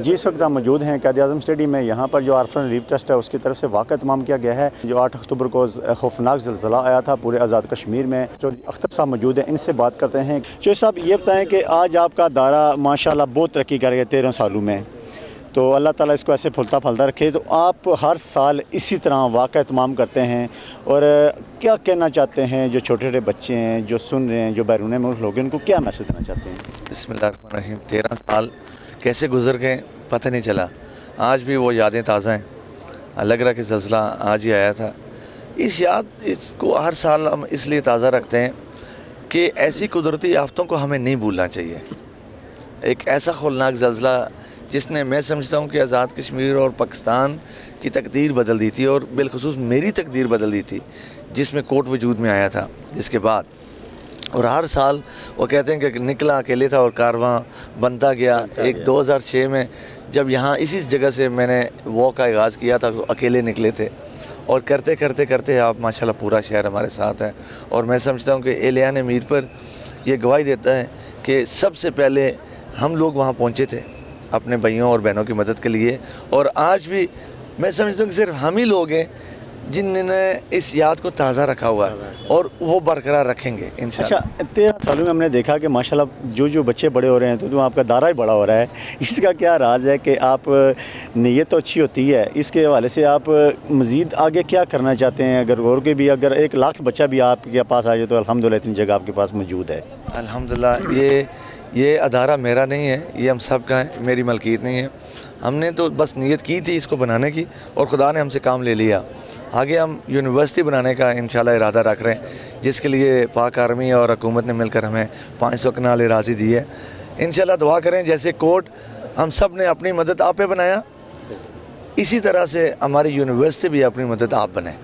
जी, इस वक्त हम मौजूद हैं क़ायद-ए-आज़म स्टेडियम में। यहाँ पर जो आर्फन रिलीफ ट्रस्ट है उसकी तरफ से वाक़ा तमाम किया गया है। जो 8 अक्टूबर को खौफनाक ज़िलज़ला आया था पूरे आज़ाद कश्मीर में। जो अख्तर साहब मौजूद हैं, इनसे बात करते हैं। चौधरी साहब, ये बताएं कि आज आपका दायरा माशाल्लाह बहुत तरक्की कर गया 13 सालों में, तो अल्लाह ताला इसको ऐसे फुलता फलता रखे। तो आप हर साल इसी तरह वाक़ा तमाम करते हैं, और क्या कहना चाहते हैं जो छोटे छोटे बच्चे हैं जो सुन रहे हैं, जो बैरून मुल्क लोग हैं, उनको क्या मैसेज देना चाहते हैं? बिस्मिल्लाहिर्रहमानिर्रहीम। 13 साल कैसे गुजर गए पता नहीं चला। आज भी वो यादें ताज़ा हैं। लग रहा कि ज़लज़ला आज ही आया था। इसको हर साल हम इसलिए ताज़ा रखते हैं कि ऐसी कुदरती आफ़तों को हमें नहीं भूलना चाहिए। एक ऐसा खौफनाक ज़लज़ला जिसने, मैं समझता हूँ कि आज़ाद कश्मीर और पाकिस्तान की तकदीर बदल दी थी, और बिलखुसूस मेरी तकदीर बदल दी थी, जिसमें कोर्ट वजूद में आया था जिसके बाद। और हर साल वो कहते हैं कि निकला अकेले था और कारवां बनता गया। एक 2006 में जब यहाँ इसी जगह से मैंने वॉक का आगाज़ किया था, तो अकेले निकले थे, और करते करते करते आप माशाल्लाह पूरा शहर हमारे साथ है। और मैं समझता हूँ कि एलियान मीर पर यह गवाही देता है कि सबसे पहले हम लोग वहाँ पहुँचे थे अपने भाइयों और बहनों की मदद के लिए, और आज भी मैं समझता हूँ कि सिर्फ हम ही लोग हैं जिन्होंने इस याद को ताज़ा रखा हुआ है, और वो बरकरार रखेंगे इंशाल्लाह। अच्छा, 13 सालों में हमने देखा कि माशाल्लाह जो बच्चे बड़े हो रहे हैं, तो आपका दायरा ही बड़ा हो रहा है। इसका क्या राज है कि आप, नीयत तो अच्छी होती है, इसके हवाले से आप मज़ीद आगे क्या करना चाहते हैं? और के भी अगर 1 लाख बच्चा भी आपके पास आ जाए तो अल्हम्दुलिल्लाह इतनी जगह आपके पास मौजूद है। अल्हम्दुलिल्लाह ये अदारा मेरा नहीं है, ये हम सब का है, मेरी मलकियत नहीं है। हमने तो बस नीयत की थी इसको बनाने की, और खुदा ने हमसे काम ले लिया। आगे हम यूनिवर्सिटी बनाने का इंशाल्लाह इरादा रख रहे हैं, जिसके लिए पाक आर्मी और हुकूमत ने मिलकर हमें 500 कनाल राज़ी दी है। इंशाल्लाह दुआ करें, जैसे कोर्ट हम सब ने अपनी मदद आप पे बनाया, इसी तरह से हमारी यूनिवर्सिटी भी अपनी मदद आप बनाए।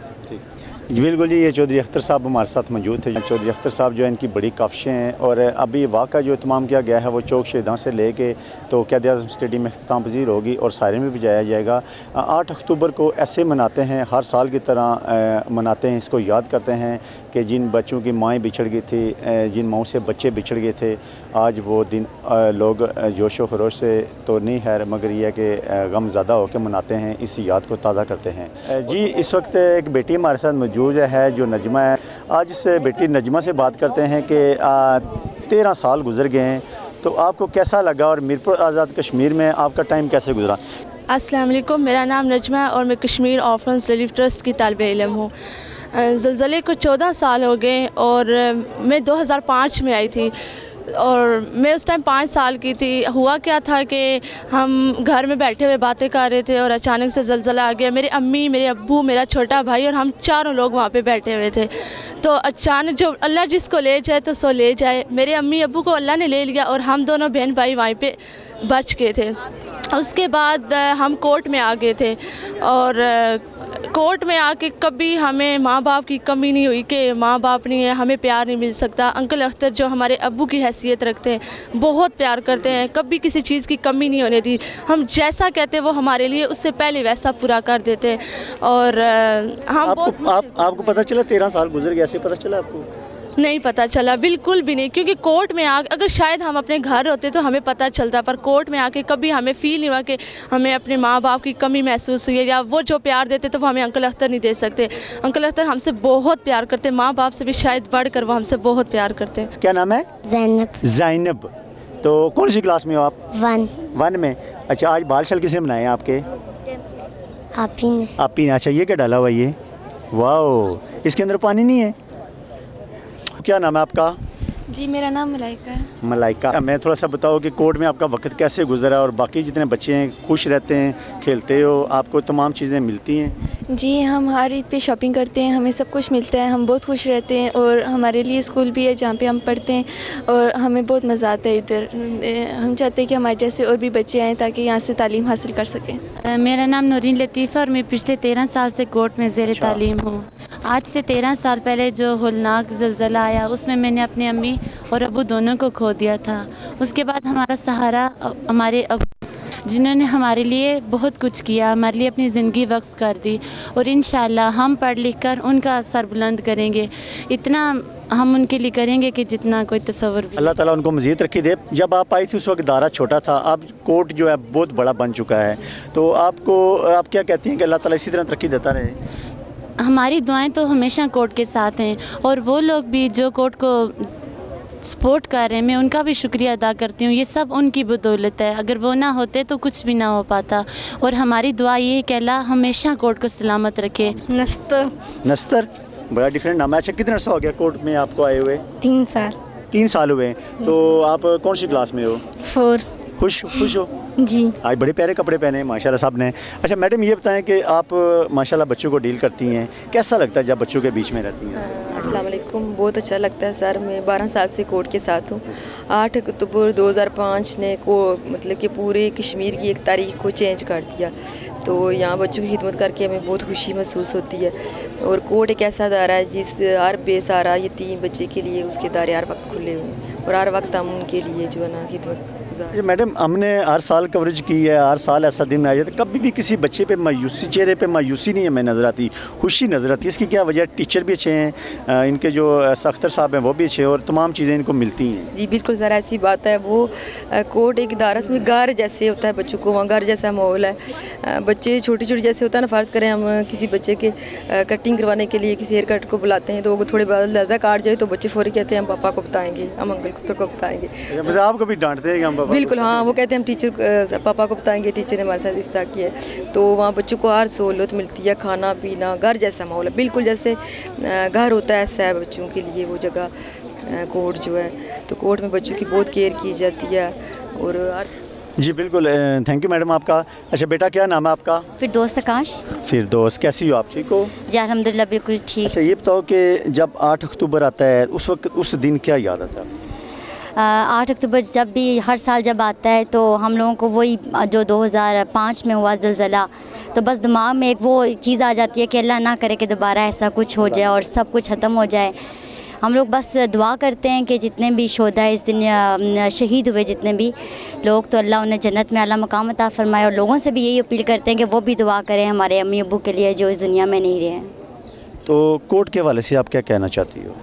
जी बिल्कुल जी, ये चौधरी अख्तर साहब हमारे साथ मौजूद थे। चौधरी अख्तर साहब जो है, इनकी बड़ी काविशें हैं, और अभी वाक़ा जो तमाम किया गया है वो चौक शहीदां से लेके तो क़ायद-ए-आज़म स्टेडियम में इख्तिताम पज़ीर होगी, और सायरन में भी जाया जाएगा। 8 अक्टूबर को ऐसे मनाते हैं, हर साल की तरह मनाते हैं, इसको याद करते हैं कि जिन बच्चों की माएँ बिछड़ गई थी, जिन माओं से बच्चे बिछड़ गए थे, आज वो दिन लोग जोशो खरोश से तो नहीं है, मगर यह है कि गम ज़्यादा होकर मनाते हैं, इस याद को ताज़ा करते हैं। जी, इस वक्त एक बेटी हमारे साथ मौजूद है जो नजमा है। आज इस बेटी नजमा से बात करते हैं कि 13 साल गुजर गए हैं, तो आपको कैसा लगा, और मीरपुर आज़ाद कश्मीर में आपका टाइम कैसे गुजरा? अस्सलाम वालेकुम, मेरा नाम नजमा है और मैं कश्मीर ऑर्फन्स रिलीफ ट्रस्ट की तालिबे इल्म हूँ। ज़लज़ले को 14 साल हो गए, और मैं 2005 में आई थी, और मैं उस टाइम 5 साल की थी। हुआ क्या था कि हम घर में बैठे हुए बातें कर रहे थे, और अचानक से ज़लज़ला आ गया। मेरे अम्मी, मेरे अब्बू, मेरा छोटा भाई और हम चारों लोग वहाँ पे बैठे हुए थे। तो अचानक जो अल्लाह जिसको ले जाए तो सो ले जाए, मेरे अम्मी अब्बू को अल्लाह ने ले लिया, और हम दोनों बहन भाई वहीं पे बच गए थे। उसके बाद हम कोर्ट में आ गए थे, और कोर्ट में आके कभी हमें माँ बाप की कमी नहीं हुई कि माँ बाप नहीं है, हमें प्यार नहीं मिल सकता। अंकल अख्तर जो हमारे अब्बू की हैसियत रखते हैं, बहुत प्यार करते हैं, कभी किसी चीज़ की कमी नहीं होने दी। हम जैसा कहते हैं वो हमारे लिए उससे पहले वैसा पूरा कर देते हैं, और हम आपको पता चला 13 साल गुजर गए, ऐसे पता चला आपको? नहीं पता चला, बिल्कुल भी नहीं, क्योंकि कोर्ट में अगर शायद हम अपने घर होते तो हमें पता चलता, पर कोर्ट में आके कभी हमें फ़ील नहीं हुआ कि हमें अपने माँ बाप की कमी महसूस हुई है, या वो जो प्यार देते तो वो हमें अंकल अख्तर नहीं दे सकते। अंकल अख्तर हमसे बहुत प्यार करते, माँ बाप से भी शायद बढ़कर वो हमसे बहुत प्यार करते हैं। क्या नाम है? ज़ैनब। ज़ैनब, तो कौन सी क्लास में हो आप? 1 में। अच्छा, आज बाल शल किसने बनाए आपके? आप ही ने। आप ही ने। अच्छा, ये क्या डाला हुआ ये? वाह, इसके अंदर पानी नहीं है? क्या नाम है आपका? जी, मेरा नाम मलाइका है। मलाइका, मैं थोड़ा सा बताओ कि कोर्ट में आपका वक्त कैसे गुजरा, और बाकी जितने बच्चे हैं खुश रहते हैं, खेलते हो, आपको तमाम चीज़ें मिलती हैं? जी, हम हर ईद पे शॉपिंग करते हैं, हमें सब कुछ मिलता है, हम बहुत खुश रहते हैं, और हमारे लिए स्कूल भी है जहाँ पे हम पढ़ते हैं, और हमें बहुत मज़ा आता है इधर। हम चाहते हैं कि हमारे जैसे और भी बच्चे आएँ ताकि यहाँ से तालीम हासिल कर सकें। मेरा नाम नूरीन लतीफ़ा, और मैं पिछले 13 साल से कोर्ट में ज़ेर तालीम हूँ। आज से 13 साल पहले जो होलनाक ज़लज़ला आया, उसमें मैंने अपनी अम्मी और अबू दोनों को खो दिया था। उसके बाद हमारा सहारा हमारे जिन्होंने हमारे लिए बहुत कुछ किया, हमारे लिए अपनी ज़िंदगी वक्फ कर दी, और इंशाल्लाह हम पढ़ लिख कर उनका सर बुलंद करेंगे। इतना हम उनके लिए करेंगे कि जितना कोई तसव्वुर भी। अल्लाह ताला उनको मज़ीद तरक्की दे। जब आप आई थी उस वक्त दायरा छोटा था, अब कोर्ट जो है बहुत बड़ा बन चुका है, तो आप क्या कहती हैं कि अल्लाह ताला इसी तरह तरक्की देता रहे? हमारी दुआएं तो हमेशा कोर्ट के साथ हैं, और वो लोग भी जो कोर्ट को सपोर्ट कर रहे हैं, मैं उनका भी शुक्रिया अदा करती हूँ। ये सब उनकी बदौलत है, अगर वो ना होते तो कुछ भी ना हो पाता। और हमारी दुआ ये है कि अल्लाह हमेशा कोर्ट को सलामत रखे। नस्तर, बड़ा डिफरेंट नाम है। अच्छा, कितना अर्सा हो गया कोर्ट में आपको आए हुए? 3 साल। 3 साल हुए। तो आप कौन सी क्लास में हो? 4। खुश हो? जी। आज बड़े प्यारे कपड़े पहने हैं माशाल्लाह साहब ने। अच्छा मैडम, ये बताएं कि आप माशाल्लाह बच्चों को डील करती हैं, कैसा लगता है जब बच्चों के बीच में रहती हैं? अस्सलाम वालेकुम। बहुत अच्छा लगता है सर। मैं 12 साल से कोर्ट के साथ हूँ। 8 अक्टूबर 2005 ने मतलब कि पूरे कश्मीर की एक तारीख को चेंज कर दिया। तो यहाँ बच्चों की खिदमत करके हमें बहुत खुशी महसूस होती है। और कोर्ट एक ऐसा अदारा है जिस हर बेसहारा यतीम बच्चे के लिए उसके दायरे हर वक्त खुले हुए हैं, और हर वक्त हम उनके लिए जो है ना खिदमत। मैडम, हमने हर साल कवरेज की है, हर साल ऐसा दिन आ जाता है, कभी भी किसी बच्चे पे मायूसी, चेहरे पे मायूसी नहीं हमें नज़र आती, खुशी नज़र आती है। इसकी क्या वजह? टीचर भी अच्छे हैं, इनके जो अख्तर साहब हैं वो भी अच्छे हैं, और तमाम चीज़ें इनको मिलती हैं। जी बिल्कुल सर, ऐसी बात है। वो कोर्ट एक इदारा में घर जैसे होता है बच्चों को, वहाँ घर जैसा माहौल है। बच्चे छोटे जैसे होता है ना, फ़र्ज़ करें हम किसी बच्चे के कटिंग करवाने के लिए किसी हेयर कट को बुलाते हैं, तो वो थोड़े बाद ज़्यादा काट जाए तो बच्चे फ़ौरी कहते हैं हम पापा को बताएंगे, हम अंकल को बताएंगे। मतलब आपको भी डांटते हैं कि हम पापा? बिल्कुल हाँ, वो कहते हैं हम टीचर पापा को बताएंगे, टीचर ने हमारे साथ इस तरह किया है। तो वहाँ बच्चों को हर सहूलत मिलती है, खाना पीना, घर जैसा माहौल है, बिल्कुल जैसे घर होता है ऐसा है बच्चों के लिए वो जगह कोर्ट जो है। तो कोर्ट में बच्चों की बहुत केयर की जाती है। और जी बिल्कुल, थैंक यू मैडम आपका। अच्छा बेटा, क्या नाम है आपका? फिरदौस आकाश। फिरदौस, कैसी हो आप? ठीक हो? जी अल्हम्दुलिल्लाह बिल्कुल ठीक। अच्छा ये बताओ कि जब 8 अक्टूबर आता है उस वक्त उस दिन क्या याद आता है? 8 अक्टूबर जब भी हर साल जब आता है तो हम लोगों को वही जो 2005 में हुआ ज़लज़ला, तो बस दिमाग में एक वो चीज़ आ जाती है कि अल्लाह ना करे कि दोबारा ऐसा कुछ हो जाए और सब कुछ ख़त्म हो जाए। हम लोग बस दुआ करते हैं कि जितने भी शोधा इस दिन शहीद हुए जितने भी लोग, तो अल्लाह उन्हें जन्नत में आला मकाम अता फरमाए। और लोगों से भी यही अपील करते हैं कि वो भी दुआ करें हमारे अम्मी अब्बू के लिए जो इस दुनिया में नहीं रहे हैं। तो कोर्ट के हवाले से आप क्या कहना चाहती हो?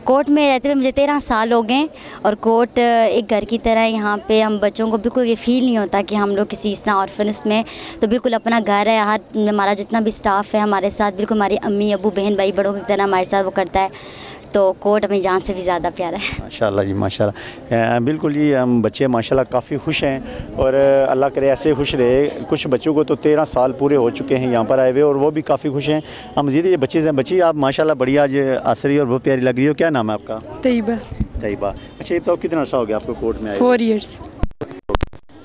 कोर्ट में रहते हुए मुझे 13 साल हो गए, और कोर्ट एक घर की तरह यहाँ पे हम बच्चों को बिल्कुल ये फ़ील नहीं होता कि हम लोग किसी इस तरह ऑर्फन उसमें, तो बिल्कुल अपना घर है। हमारा जितना भी स्टाफ है हमारे साथ बिल्कुल हमारी अम्मी अबू बहन भाई बड़ों की तरह हमारे साथ वो करता है। तो कोर्ट अपनी जान से भी ज़्यादा प्यारा है। माशाल्लाह जी माशाल्लाह। बिल्कुल जी, हम बच्चे माशाल्लाह काफ़ी खुश हैं, और अल्लाह करे ऐसे खुश रहे। कुछ बच्चों को तो 13 साल पूरे हो चुके हैं यहाँ पर आए हुए, और वो भी काफ़ी खुश हैं। हम मज़ीद ये बच्ची आप माशाल्लाह बड़ी आज आसरी और बहुत प्यारी लग रही हो। क्या नाम है आपका? तैयबा। अच्छा ये बताओ कितना अर्सा हो गया आपको कोर्ट में आए? 4 ईयर्स।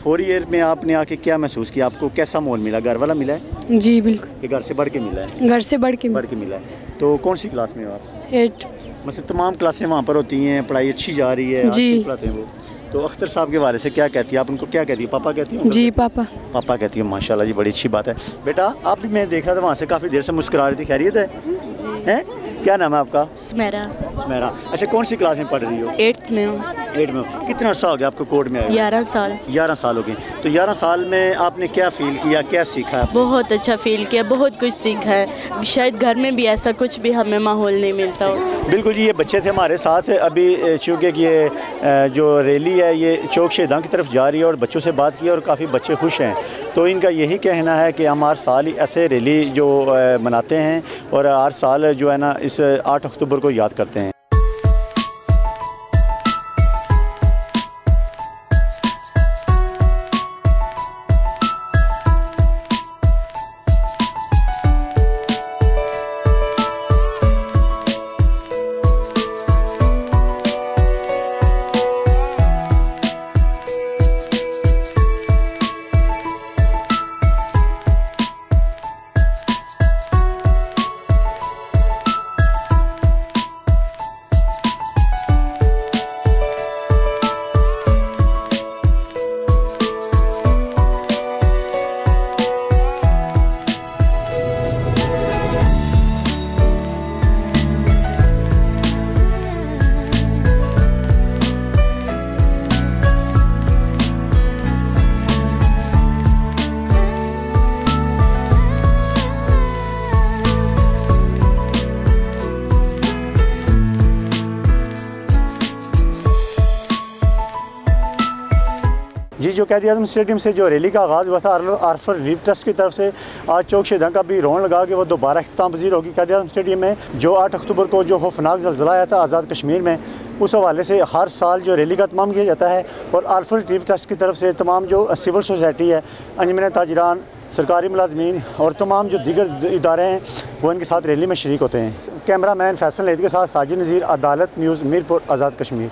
4 ईयर में आपने आके क्या महसूस किया? आपको कैसा माहौल मिला? घर वाला मिला है? जी बिल्कुल। कि घर से बढ़ के मिला है? घर से बढ़ के मिला है। तो कौन सी क्लास में हो आप? 8। मतलब तमाम क्लासें वहाँ पर होती हैं, पढ़ाई अच्छी जा रही है? जी। पढ़ाते हैं वो। तो अख्तर साहब के बारे से क्या कहती है आप? उनको क्या कहती है? पापा कहती है? जी पापा। पापा कहती है। माशाल्लाह जी, बड़ी अच्छी बात है। बेटा आप भी, मैं देख रहा था वहाँ से काफ़ी देर से मुस्कुरा रही थी, खैरियत है? हैं? क्या नाम है आपका? सुमेरा। अच्छा कौन सी क्लास में पढ़ रही हो? 8th में हूँ। 8 में हो। कितना अर्सा हो गया आपको कोर्ट में आए? 11 साल। 11 साल हो गए। तो 11 साल में आपने क्या फ़ील किया, क्या सीखा है? बहुत अच्छा फील किया, बहुत कुछ सीखा है। शायद घर में भी ऐसा कुछ भी हमें माहौल नहीं मिलता हो। बिल्कुल जी, ये बच्चे थे हमारे साथ अभी, चूँकि ये जो रैली है ये चौक शहीदां की तरफ जा रही है, और बच्चों से बात की और काफ़ी बच्चे खुश हैं। तो इनका यही कहना है कि हम हर साल ही ऐसे रैली जो मनाते हैं, और हर साल जो है ना इस 8 अक्टूबर को याद करते हैं। जी, जो कैद आज़म स्टेडियम से जो रैली का आगाज़ हुआ था आर्फर रिलीफ ट्रस्ट की तरफ से, आज चौक शहीदां का भी रौन लगा कि वो दोबारा इख्तिताम पज़ीर होगी कैद आज़म स्टेडियम में। जो 8 अक्टूबर को जो खौफनाक ज़लज़ला आया था आज़ाद कश्मीर में, उस हवाले से हर साल जो रैली का तमाम किया जाता है और आर्फर रिलीफ ट्रस्ट की तरफ से तमाम जो सिविल सोसाइटी है, अंजुमन ताजरान, सरकारी मुलाजमीन और तमाम जो दीगर इदारे हैं वो इनके साथ रैली में शरीक होते हैं। कैमरा मैन फैसल नईद के साथ साजिद नज़ीर, अदालत न्यूज़, मीरपुर, आज़ाद कश्मीर।